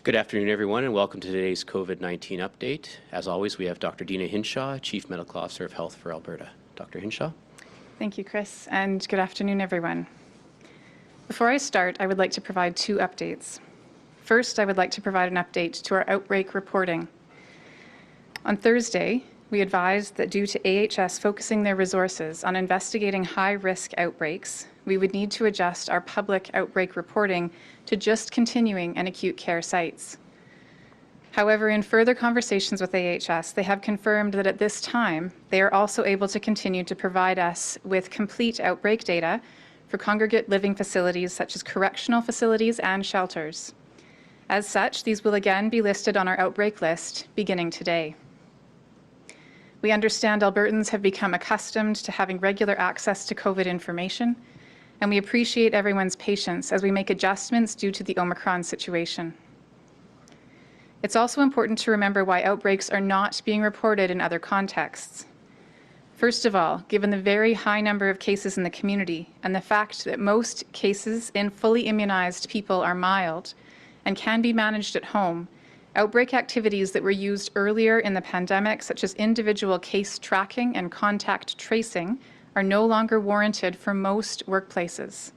Good afternoon, everyone, and welcome to today's COVID-19 update. As always, we have Dr. Deena Hinshaw, Chief Medical Officer of Health for Alberta. Dr. Hinshaw. Thank you, Chris, and good afternoon, everyone. Before I start, I would like to provide two updates. First, I would like to provide an update to our outbreak reporting. On Thursday, we advised that due to AHS focusing their resources on investigating high-risk outbreaks, we would need to adjust our public outbreak reporting to just continuing and acute care sites. However, in further conversations with AHS, they have confirmed that at this time, they are also able to continue to provide us with complete outbreak data for congregate living facilities such as correctional facilities and shelters. As such, these will again be listed on our outbreak list beginning today. We understand Albertans have become accustomed to having regular access to COVID information, and we appreciate everyone's patience as we make adjustments due to the Omicron situation. It's also important to remember why outbreaks are not being reported in other contexts. First of all, given the very high number of cases in the community and the fact that most cases in fully immunized people are mild and can be managed at home, outbreak activities that were used earlier in the pandemic, such as individual case tracking and contact tracing, are no longer warranted for most workplaces.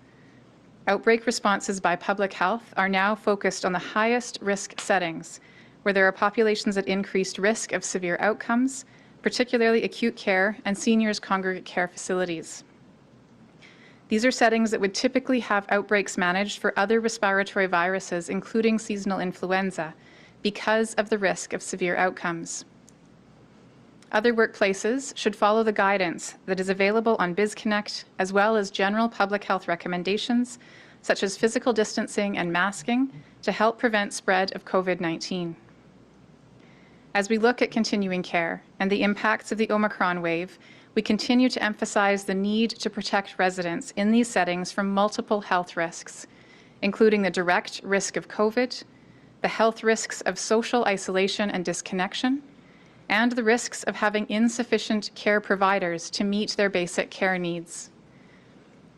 Outbreak responses by public health are now focused on the highest risk settings, where there are populations at increased risk of severe outcomes, particularly acute care and seniors congregate care facilities. These are settings that would typically have outbreaks managed for other respiratory viruses, including seasonal influenza, because of the risk of severe outcomes. Other workplaces should follow the guidance that is available on BizConnect, as well as general public health recommendations, such as physical distancing and masking, to help prevent spread of COVID-19. As we look at continuing care and the impacts of the Omicron wave, we continue to emphasize the need to protect residents in these settings from multiple health risks, including the direct risk of COVID, the health risks of social isolation and disconnection, and the risks of having insufficient care providers to meet their basic care needs.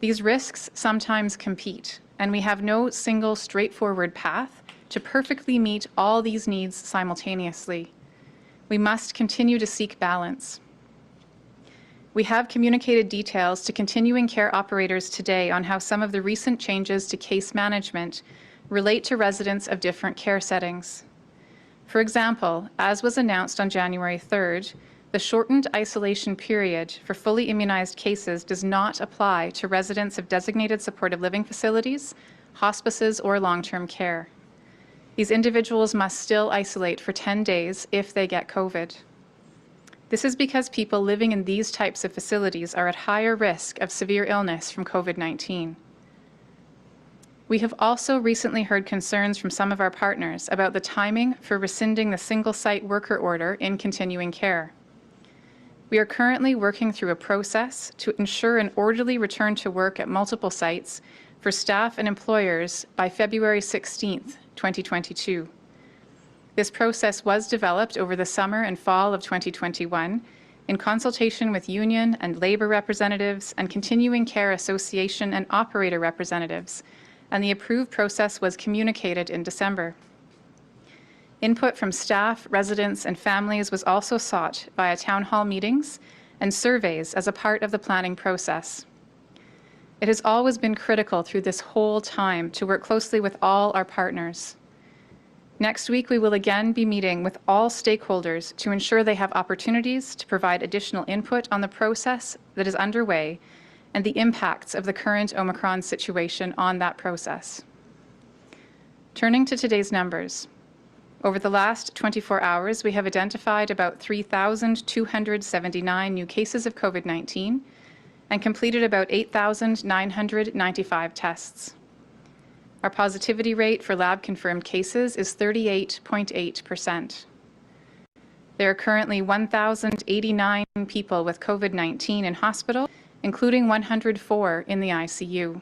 These risks sometimes compete, and we have no single straightforward path to perfectly meet all these needs simultaneously. We must continue to seek balance. We have communicated details to continuing care operators today on how some of the recent changes to case management relate to residents of different care settings. For example, as was announced on January 3rd, the shortened isolation period for fully immunized cases does not apply to residents of designated supportive living facilities, hospices, or long-term care. These individuals must still isolate for 10 days if they get COVID. This is because people living in these types of facilities are at higher risk of severe illness from COVID-19. We have also recently heard concerns from some of our partners about the timing for rescinding the single-site worker order in continuing care. We are currently working through a process to ensure an orderly return to work at multiple sites for staff and employers by February 16th, 2022. This process was developed over the summer and fall of 2021 in consultation with union and labour representatives and continuing care association and operator representatives, and the approved process was communicated in December. Input from staff, residents, and families was also sought via town hall meetings and surveys as a part of the planning process. It has always been critical through this whole time to work closely with all our partners. Next week, we will again be meeting with all stakeholders to ensure they have opportunities to provide additional input on the process that is underway and the impacts of the current Omicron situation on that process. Turning to today's numbers. Over the last 24 hours, we have identified about 3,279 new cases of COVID-19 and completed about 8,995 tests. Our positivity rate for lab-confirmed cases is 38.8%. There are currently 1,089 people with COVID-19 in hospital, including 104 in the ICU.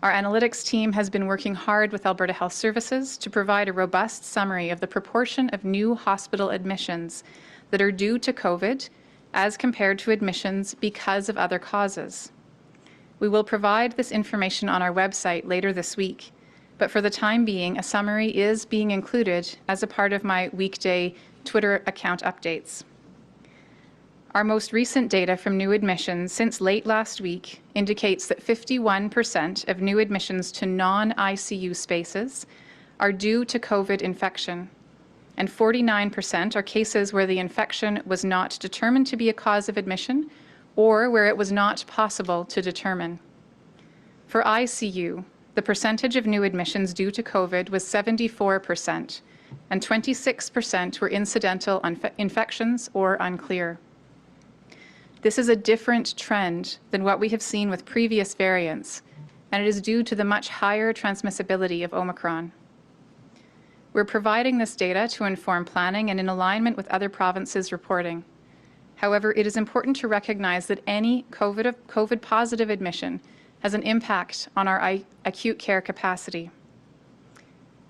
Our analytics team has been working hard with Alberta Health Services to provide a robust summary of the proportion of new hospital admissions that are due to COVID as compared to admissions because of other causes. We will provide this information on our website later this week, but for the time being, a summary is being included as a part of my weekday Twitter account updates. Our most recent data from new admissions since late last week indicates that 51% of new admissions to non-ICU spaces are due to COVID infection, and 49% are cases where the infection was not determined to be a cause of admission or where it was not possible to determine. For ICU, the percentage of new admissions due to COVID was 74%, and 26% were incidental infections or unclear. This is a different trend than what we have seen with previous variants, and it is due to the much higher transmissibility of Omicron. We're providing this data to inform planning and in alignment with other provinces' reporting. However, it is important to recognize that any COVID-positive admission has an impact on our acute care capacity.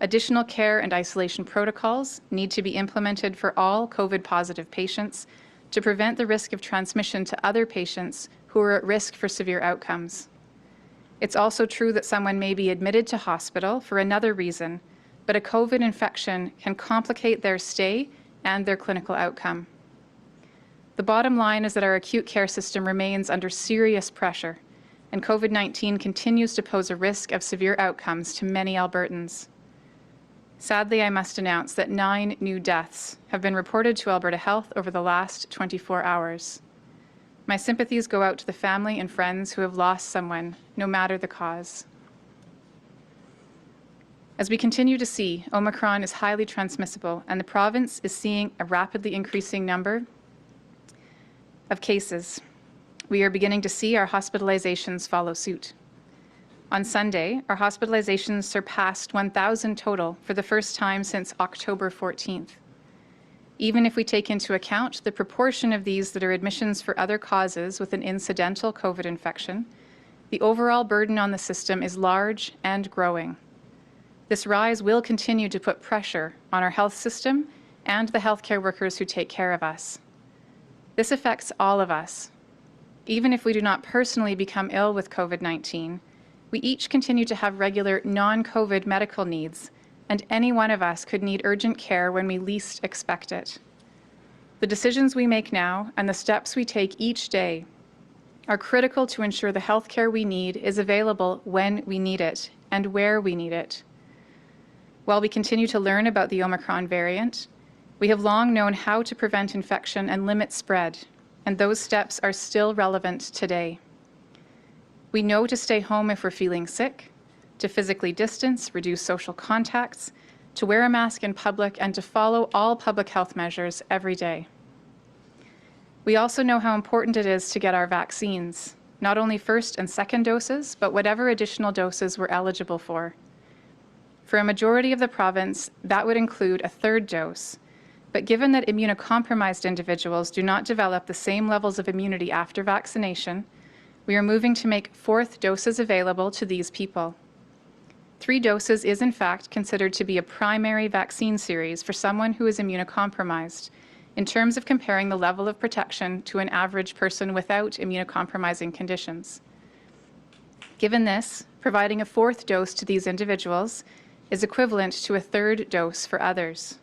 Additional care and isolation protocols need to be implemented for all COVID-positive patients to prevent the risk of transmission to other patients who are at risk for severe outcomes. It's also true that someone may be admitted to hospital for another reason, but a COVID infection can complicate their stay and their clinical outcome. The bottom line is that our acute care system remains under serious pressure, and COVID-19 continues to pose a risk of severe outcomes to many Albertans. Sadly, I must announce that 9 new deaths have been reported to Alberta Health over the last 24 hours. My sympathies go out to the family and friends who have lost someone, no matter the cause. As we continue to see, Omicron is highly transmissible, and the province is seeing a rapidly increasing number of cases. We are beginning to see our hospitalizations follow suit. On Sunday, our hospitalizations surpassed 1,000 total for the first time since October 14th. Even if we take into account the proportion of these that are admissions for other causes with an incidental COVID infection, the overall burden on the system is large and growing. This rise will continue to put pressure on our health system and the healthcare workers who take care of us. This affects all of us. Even if we do not personally become ill with COVID-19, we each continue to have regular non-COVID medical needs, and any one of us could need urgent care when we least expect it. The decisions we make now and the steps we take each day are critical to ensure the healthcare we need is available when we need it and where we need it. While we continue to learn about the Omicron variant, we have long known how to prevent infection and limit spread, and those steps are still relevant today. We know to stay home if we're feeling sick, to physically distance, reduce social contacts, to wear a mask in public, and to follow all public health measures every day. We also know how important it is to get our vaccines, not only first and second doses, but whatever additional doses we're eligible for. For a majority of the province, that would include a third dose, but given that immunocompromised individuals do not develop the same levels of immunity after vaccination, we are moving to make fourth doses available to these people. 3 doses is in fact considered to be a primary vaccine series for someone who is immunocompromised, in terms of comparing the level of protection to an average person without immunocompromising conditions. Given this, providing a 4th dose to these individuals is equivalent to a 3rd dose for others.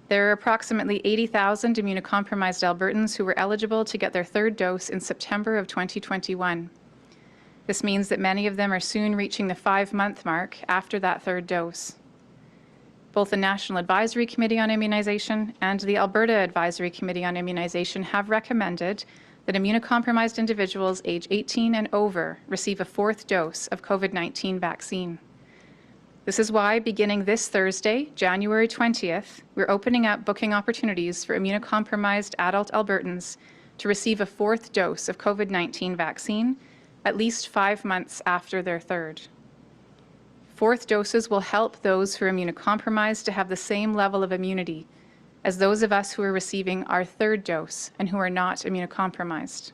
There are approximately 80,000 immunocompromised Albertans who were eligible to get their 3rd dose in September of 2021. This means that many of them are soon reaching the 5-month mark after that 3rd dose. Both the National Advisory Committee on Immunization and the Alberta Advisory Committee on Immunization have recommended that immunocompromised individuals age 18 and over receive a 4th dose of COVID-19 vaccine. This is why, beginning this Thursday, January 20th, we're opening up booking opportunities for immunocompromised adult Albertans to receive a 4th dose of COVID-19 vaccine at least 5 months after their 3rd. 4th doses will help those who are immunocompromised to have the same level of immunity as those of us who are receiving our 3rd dose and who are not immunocompromised.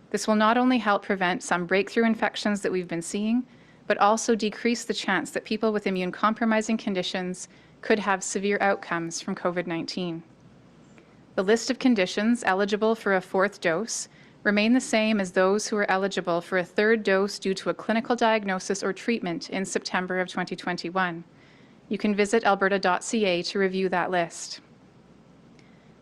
This will not only help prevent some breakthrough infections that we've been seeing, but also decrease the chance that people with immune-compromising conditions could have severe outcomes from COVID-19. The list of conditions eligible for a 4th dose remain the same as those who are eligible for a third dose due to a clinical diagnosis or treatment in September of 2021. You can visit alberta.ca to review that list.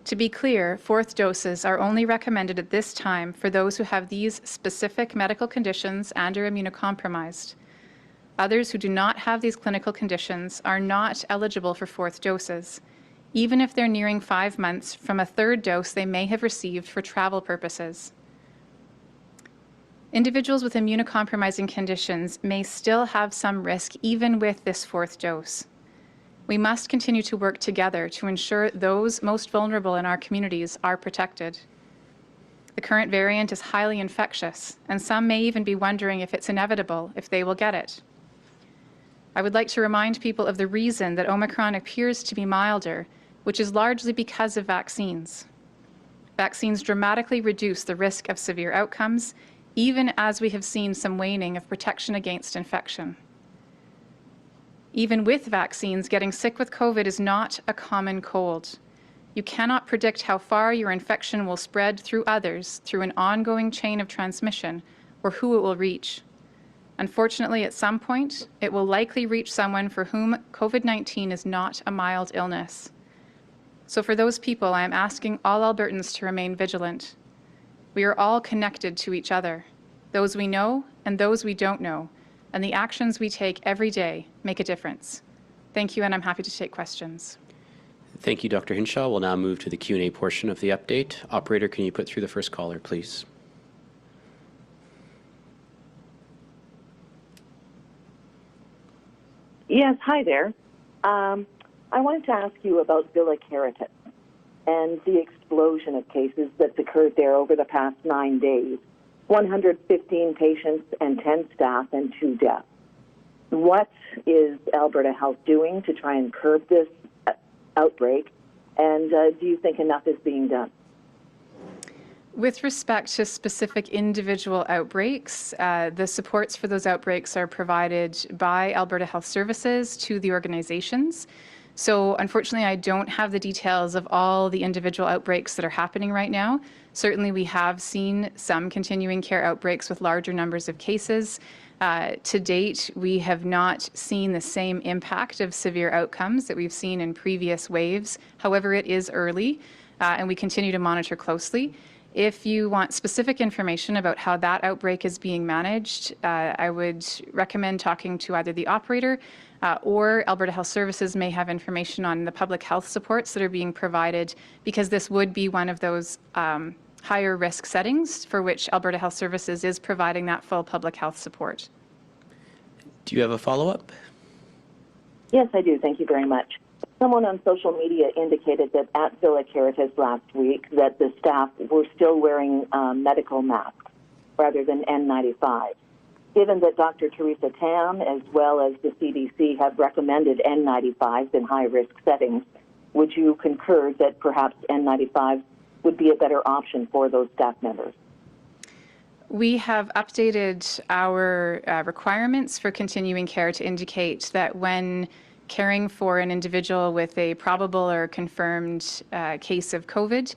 To be clear, fourth doses are only recommended at this time for those who have these specific medical conditions and are immunocompromised. Others who do not have these clinical conditions are not eligible for fourth doses, even if they're nearing 5 months from a third dose they may have received for travel purposes. Individuals with immunocompromising conditions may still have some risk even with this fourth dose. We must continue to work together to ensure those most vulnerable in our communities are protected. The current variant is highly infectious, and some may even be wondering if it's inevitable if they will get it. I would like to remind people of the reason that Omicron appears to be milder, which is largely because of vaccines. Vaccines dramatically reduce the risk of severe outcomes, even as we have seen some waning of protection against infection. Even with vaccines, getting sick with COVID is not a common cold. You cannot predict how far your infection will spread through others through an ongoing chain of transmission or who it will reach. Unfortunately, at some point, it will likely reach someone for whom COVID-19 is not a mild illness. So for those people, I am asking all Albertans to remain vigilant. We are all connected to each other, those we know and those we don't know, and the actions we take every day make a difference. Thank you, and I'm happy to take questions. Thank you, Dr. Hinshaw. We'll now move to the Q&A portion of the update. Operator, can you put through the first caller, please? Yes, hi there. I wanted to ask you about Villa Caritas and the explosion of cases that's occurred there over the past 9 days. 115 patients and 10 staff and 2 deaths. What is Alberta Health doing to try and curb this outbreak? And do you think enough is being done? With respect to specific individual outbreaks, the supports for those outbreaks are provided by Alberta Health Services to the organizations. So unfortunately, I don't have the details of all the individual outbreaks that are happening right now. Certainly, we have seen some continuing care outbreaks with larger numbers of cases. To date, we have not seen the same impact of severe outcomes that we've seen in previous waves. However, it is early, and we continue to monitor closely. If you want specific information about how that outbreak is being managed, I would recommend talking to either the operator or Alberta Health Services may have information on the public health supports that are being provided, because this would be one of those higher risk settings for which Alberta Health Services is providing that full public health support. Do you have a follow-up? Yes, I do. Thank you very much. Someone on social media indicated that at Villa Caritas last week that the staff were still wearing medical masks rather than N95. Given that Dr. Teresa Tam, as well as the CDC, have recommended N95s in high-risk settings, would you concur that perhaps N95s would be a better option for those staff members? We have updated our requirements for continuing care to indicate that when caring for an individual with a probable or confirmed case of COVID,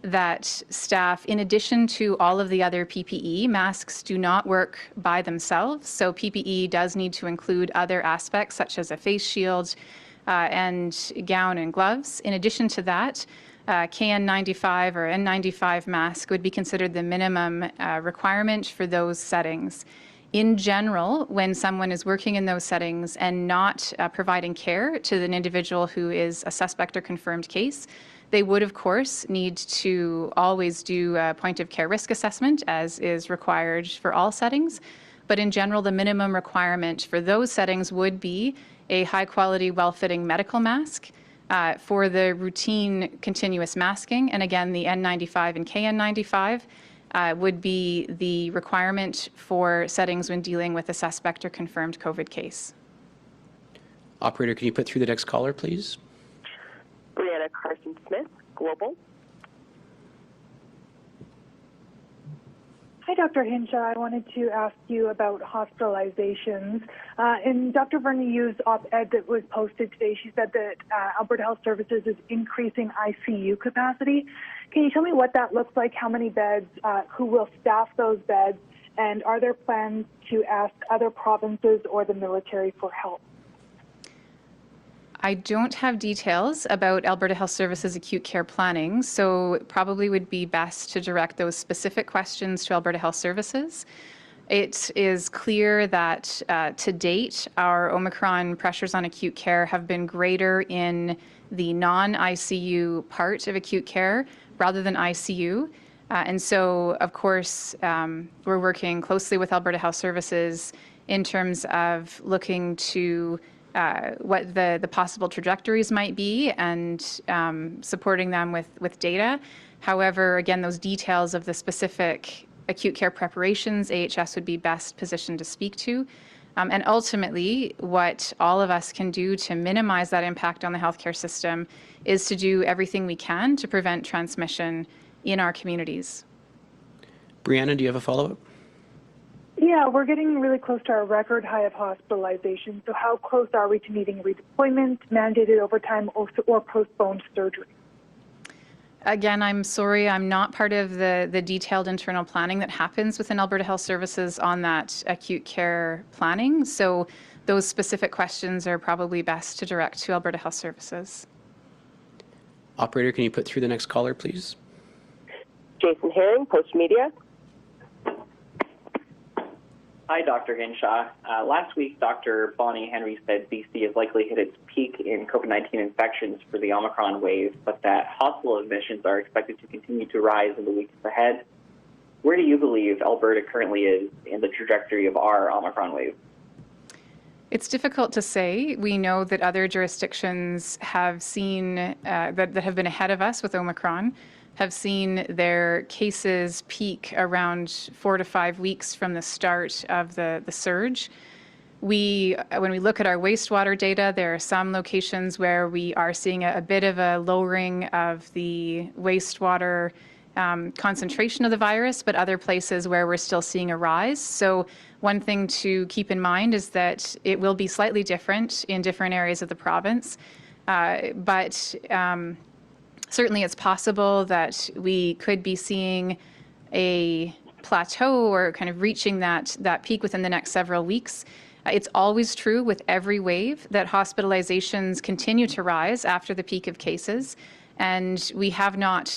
that staff, in addition to all of the other PPE, masks do not work by themselves. So PPE does need to include other aspects such as a face shield and gown and gloves. In addition to that, KN95 or N95 mask would be considered the minimum requirement for those settings. In general, when someone is working in those settings and not providing care to an individual who is a suspect or confirmed case, they would, of course, need to always do a point of care risk assessment, as is required for all settings. But in general, the minimum requirement for those settings would be a high-quality, well-fitting medical mask. For the routine continuous masking, and again, the N95 and KN95 would be the requirement for settings when dealing with a suspect or confirmed COVID case. Operator, can you put through the next caller, please? Brianna Carson-Smith, Global. Hi, Dr. Hinshaw. I wanted to ask you about hospitalizations. In Dr. Verneu's op-ed that was posted today, she said that Alberta Health Services is increasing ICU capacity. Can you tell me what that looks like, how many beds, who will staff those beds, and are there plans to ask other provinces or the military for help? I don't have details about Alberta Health Services acute care planning, so it probably would be best to direct those specific questions to Alberta Health Services. It is clear that to date, our Omicron pressures on acute care have been greater in the non-ICU part of acute care rather than ICU. And so, of course, we're working closely with Alberta Health Services in terms of looking to what the possible trajectories might be and supporting them with data. However, again, those details of the specific acute care preparations, AHS would be best positioned to speak to. And ultimately, what all of us can do to minimize that impact on the healthcare system is to do everything we can to prevent transmission in our communities. Brianna, do you have a follow-up? Yeah, we're getting really close to our record high of hospitalization. So how close are we to needing redeployment, mandated overtime, or postponed surgery? Again, I'm sorry, I'm not part of the detailed internal planning that happens within Alberta Health Services on that acute care planning. So those specific questions are probably best to direct to Alberta Health Services. Operator, can you put through the next caller, please? Jason Herring, Post Media. Hi, Dr. Hinshaw. Last week, Dr. Bonnie Henry said BC has likely hit its peak in COVID-19 infections for the Omicron wave, but that hospital admissions are expected to continue to rise in the weeks ahead. Where do you believe Alberta currently is in the trajectory of our Omicron wave? It's difficult to say. We know that other jurisdictions have seen, that have been ahead of us with Omicron, have seen their cases peak around 4 to 5 weeks from the start of the surge. When we look at our wastewater data, there are some locations where we are seeing a bit of a lowering of the wastewater concentration of the virus, but other places where we're still seeing a rise. So one thing to keep in mind is that it will be slightly different in different areas of the province, but certainly it's possible that we could be seeing a plateau or kind of reaching that peak within the next several weeks. It's always true with every wave that hospitalizations continue to rise after the peak of cases, and we have not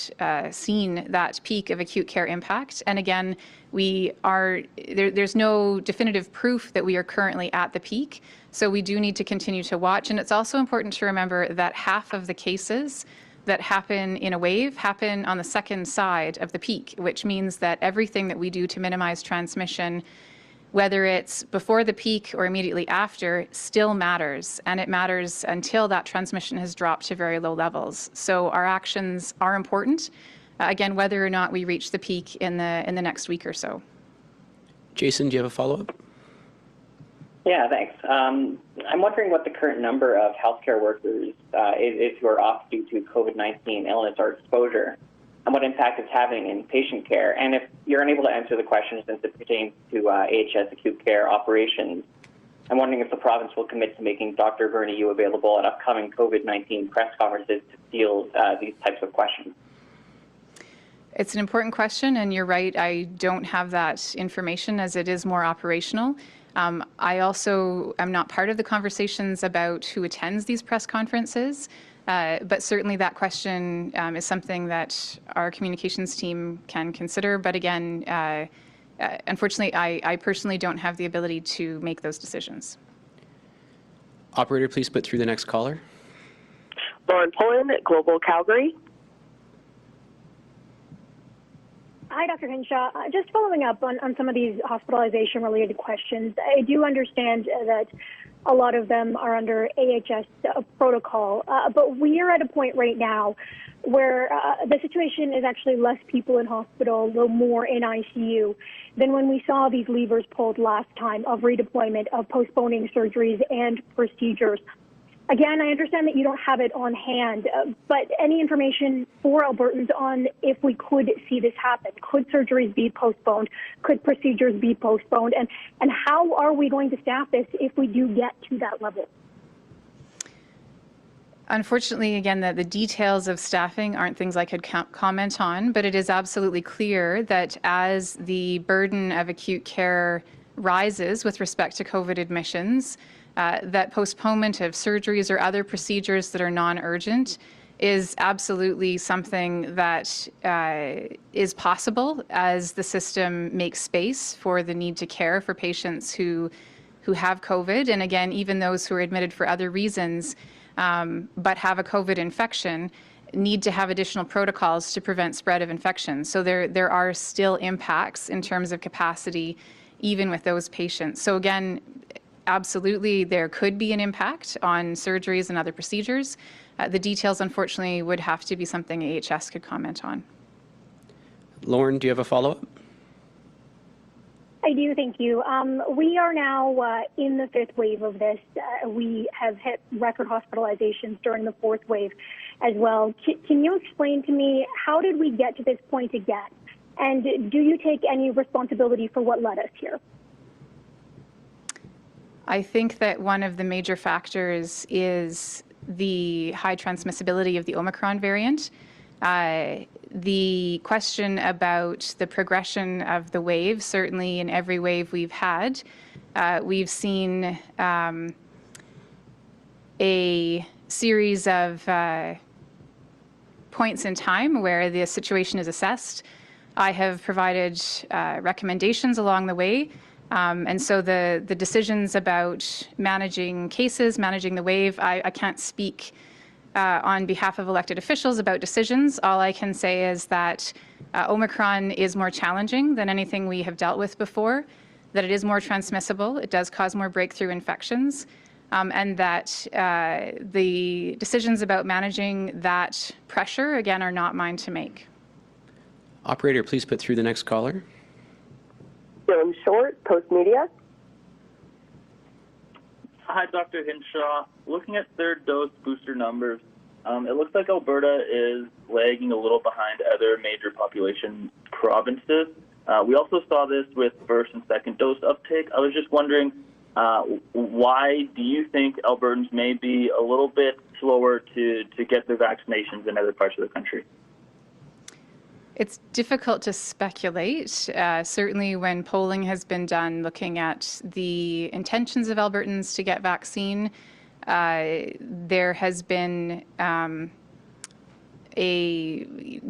seen that peak of acute care impact. And again, there's no definitive proof that we are currently at the peak, so we do need to continue to watch. And it's also important to remember that half of the cases that happen in a wave happen on the second side of the peak, which means that everything that we do to minimize transmission, whether it's before the peak or immediately after, still matters. And it matters until that transmission has dropped to very low levels. So our actions are important, again, whether or not we reach the peak in the next week or so. Jason, do you have a follow-up? Yeah, thanks. I'm wondering what the current number of healthcare workers is who are off due to COVID-19 illness or exposure, and what impact it's having in patient care. And if you're unable to answer the question since it pertains to AHS acute care operations, I'm wondering if the province will commit to making Dr. Verneu available at upcoming COVID-19 press conferences to field these types of questions. It's an important question, and you're right, I don't have that information as it is more operational. I also am not part of the conversations about who attends these press conferences, but certainly that question is something that our communications team can consider. But again, unfortunately, I personally don't have the ability to make those decisions. Operator, please put through the next caller. Lauren Pullen, Global Calgary. Hi, Dr. Hinshaw. Just following up on some of these hospitalization-related questions, I do understand that a lot of them are under AHS protocol, but we are at a point right now where the situation is actually less people in hospital, though more in ICU, than when we saw these levers pulled last time of redeployment, of postponing surgeries and procedures. Again, I understand that you don't have it on hand, but any information for Albertans on if we could see this happen? Could surgeries be postponed? Could procedures be postponed? And how are we going to staff this if we do get to that level? Unfortunately, again, the details of staffing aren't things I could comment on, but it is absolutely clear that as the burden of acute care rises with respect to COVID admissions, that postponement of surgeries or other procedures that are non-urgent is absolutely something that is possible as the system makes space for the need to care for patients who have COVID. And again, even those who are admitted for other reasons but have a COVID infection need to have additional protocols to prevent spread of infection. So there are still impacts in terms of capacity even with those patients. So again, absolutely, there could be an impact on surgeries and other procedures. The details, unfortunately, would have to be something AHS could comment on. Lauren, do you have a follow-up? I do, thank you. We are now in the fifth wave of this. We have hit record hospitalizations during the fourth wave as well. Can you explain to me, how did we get to this point again? And do you take any responsibility for what led us here? I think that one of the major factors is the high transmissibility of the Omicron variant. The question about the progression of the wave, certainly in every wave we've had, we've seen a series of points in time where the situation is assessed. I have provided recommendations along the way. And so the decisions about managing cases, managing the wave, I can't speak on behalf of elected officials about decisions. All I can say is that Omicron is more challenging than anything we have dealt with before, that it is more transmissible, it does cause more breakthrough infections, and that the decisions about managing that pressure, again, are not mine to make. Operator, please put through the next caller. Dylan Short, Post Media. Hi, Dr. Hinshaw. Looking at third dose booster numbers, it looks like Alberta is lagging a little behind other major population provinces. We also saw this with first and second dose uptake. I was just wondering, why do you think Albertans may be a little bit slower to get their vaccinations in other parts of the country? It's difficult to speculate. Certainly when polling has been done looking at the intentions of Albertans to get vaccine, there has been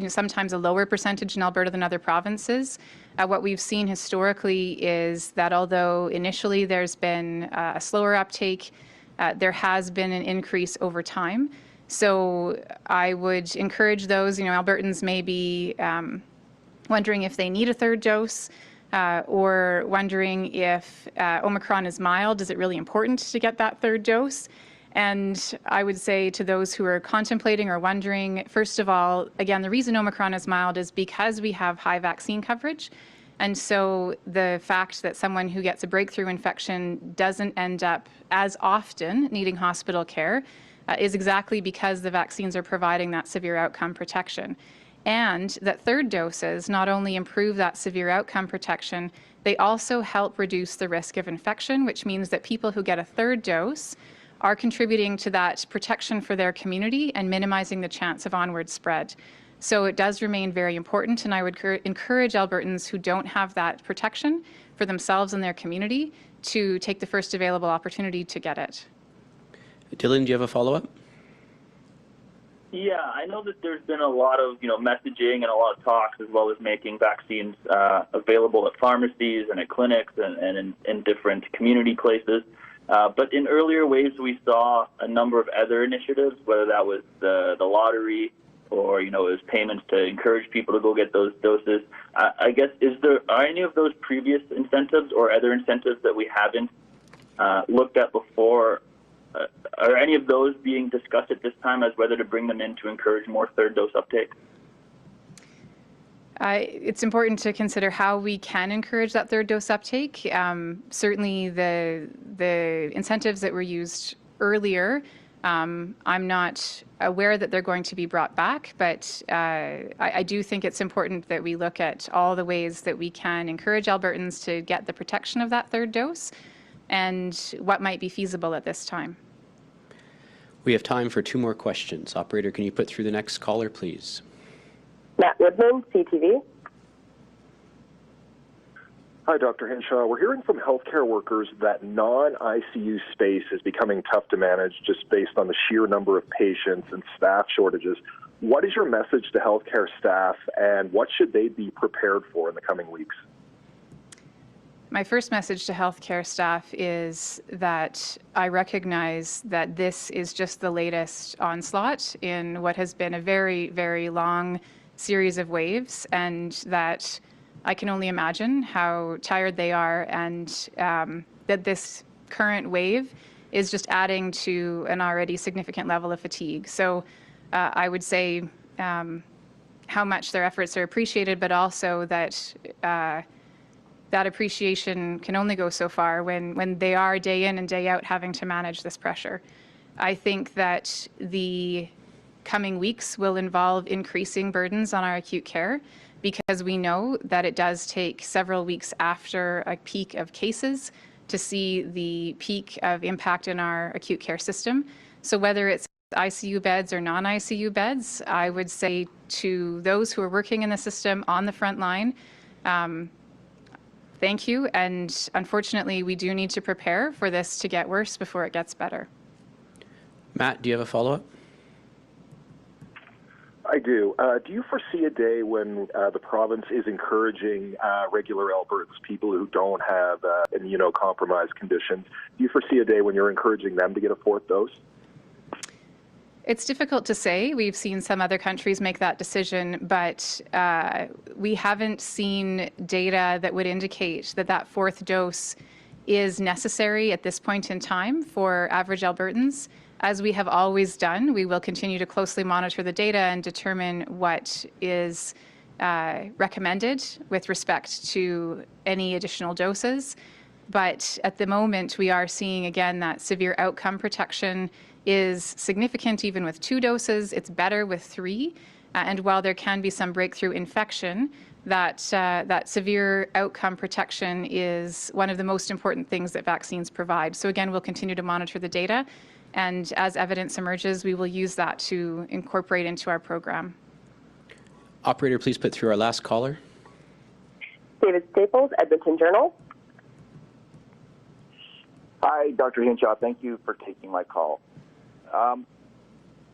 sometimes a lower percentage in Alberta than other provinces. What we've seen historically is that although initially there's been a slower uptake, there has been an increase over time. So I would encourage those, Albertans may be wondering if they need a third dose or wondering if Omicron is mild. Is it really important to get that third dose? And I would say to those who are contemplating or wondering, first of all, again, the reason Omicron is mild is because we have high vaccine coverage. And so the fact that someone who gets a breakthrough infection doesn't end up as often needing hospital care is exactly because the vaccines are providing that severe outcome protection. And that third doses not only improve that severe outcome protection, they also help reduce the risk of infection, which means that people who get a third dose are contributing to that protection for their community and minimizing the chance of onward spread. So it does remain very important, and I would encourage Albertans who don't have that protection for themselves and their community to take the first available opportunity to get it. Dylan, do you have a follow-up? Yeah, I know that there's been a lot of messaging and a lot of talks, as well as making vaccines available at pharmacies and at clinics and in different community places. But in earlier waves, we saw a number of other initiatives, whether that was the lottery or it was payments to encourage people to go get those doses. I guess are any of those previous incentives or other incentives that we haven't looked at before? Are any of those being discussed at this time as whether to bring them in to encourage more third dose uptake? It's important to consider how we can encourage that third dose uptake. Certainly the incentives that were used earlier I'm not aware that they're going to be brought back, but I do think it's important that we look at all the ways that we can encourage Albertans to get the protection of that third dose and what might be feasible at this time. We have time for 2 more questions. Operator, can you put through the next caller, please? Matt Woodman, CTV. Hi, Dr. Hinshaw. We're hearing from healthcare workers that non-ICU space is becoming tough to manage just based on the sheer number of patients and staff shortages. What is your message to healthcare staff, and what should they be prepared for in the coming weeks? My first message to healthcare staff is that I recognize that this is just the latest onslaught in what has been a very, very long series of waves, and that I can only imagine how tired they are, and that this current wave is just adding to an already significant level of fatigue. So I would say how much their efforts are appreciated, but also that that appreciation can only go so far when they are day in and day out having to manage this pressure. I think that the coming weeks will involve increasing burdens on our acute care, because we know that it does take several weeks after a peak of cases to see the peak of impact in our acute care system. So whether it's ICU beds or non-ICU beds, I would say to those who are working in the system on the front line, thank you. And unfortunately, we do need to prepare for this to get worse before it gets better. Matt, do you have a follow-up? I do. Do you foresee a day when the province is encouraging regular Albertans, people who don't have immunocompromised conditions, do you foresee a day when you're encouraging them to get a 4th dose? It's difficult to say. We've seen some other countries make that decision, but we haven't seen data that would indicate that that 4th dose is necessary at this point in time for average Albertans. As we have always done, we will continue to closely monitor the data and determine what is recommended with respect to any additional doses. But at the moment, we are seeing, again, that severe outcome protection is significant even with 2 doses. It's better with 3. And while there can be some breakthrough infection, that severe outcome protection is one of the most important things that vaccines provide. So again, we'll continue to monitor the data. And as evidence emerges, we will use that to incorporate into our program. Operator, please put through our last caller. David Staples, Edmonton Journal. Hi, Dr. Hinshaw. Thank you for taking my call.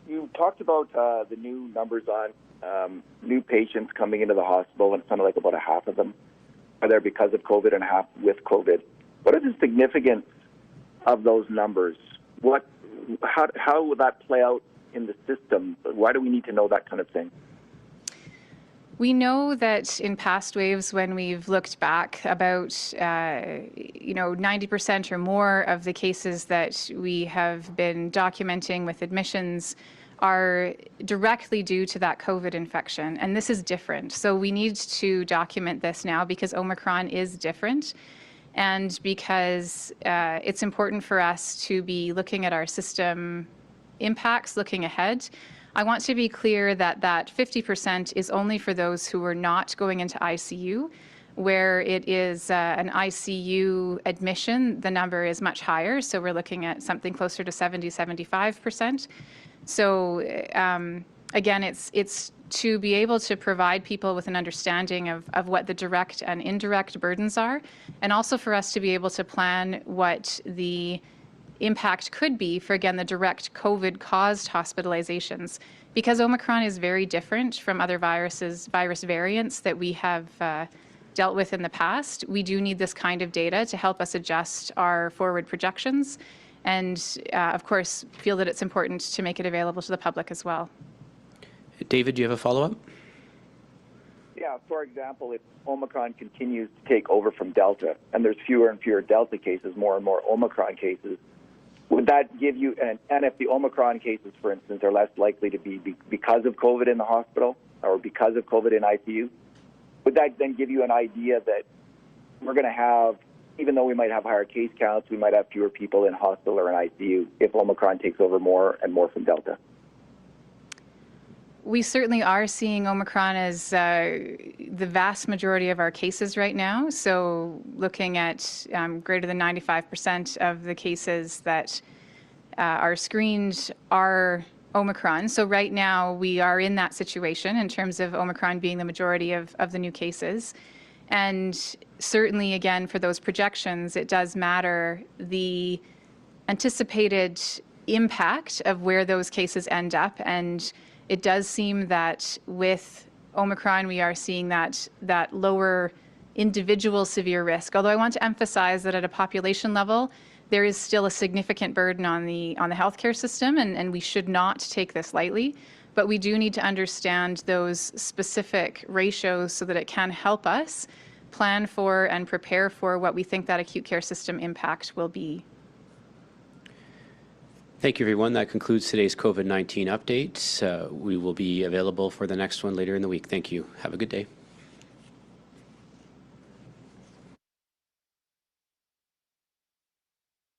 You talked about the new numbers on new patients coming into the hospital, and it sounded like about a half of them are there because of COVID and half with COVID. What is the significance of those numbers? How will that play out in the system? Why do we need to know that kind of thing? We know that in past waves, when we've looked back, about 90% or more of the cases that we have been documenting with admissions are directly due to that COVID infection, and this is different. So we need to document this now because Omicron is different, and because it's important for us to be looking at our system impacts, looking ahead. I want to be clear that that 50% is only for those who are not going into ICU. Where it is an ICU admission, the number is much higher. So we're looking at something closer to 70-75%. So again, it's to be able to provide people with an understanding of what the direct and indirect burdens are, and also for us to be able to plan what the impact could be for, again, the direct COVID-caused hospitalizations. Because Omicron is very different from other virus variants that we have dealt with in the past, we do need this kind of data to help us adjust our forward projections, and of course, feel that it's important to make it available to the public as well. David, do you have a follow-up? Yeah, for example, if Omicron continues to take over from Delta, and there's fewer and fewer Delta cases, more and more Omicron cases, would that give you, and if the Omicron cases, for instance, are less likely to be because of COVID in the hospital or because of COVID in ICU, would that then give you an idea that we're going to have even though we might have higher case counts, we might have fewer people in hospital or in ICU if Omicron takes over more and more from Delta? We certainly are seeing Omicron as the vast majority of our cases right now. So looking at greater than 95% of the cases that are screened are Omicron. So right now we are in that situation in terms of Omicron being the majority of the new cases. And certainly, again, for those projections, it does matter the anticipated impact of where those cases end up. And it does seem that with Omicron, we are seeing that lower individual severe risk. Although I want to emphasize that at a population level, there is still a significant burden on the healthcare system, and we should not take this lightly. But we do need to understand those specific ratios so that it can help us plan for and prepare for what we think that acute care system impact will be. Thank you, everyone. That concludes today's COVID-19 update. We will be available for the next one later in the week. Thank you. Have a good day.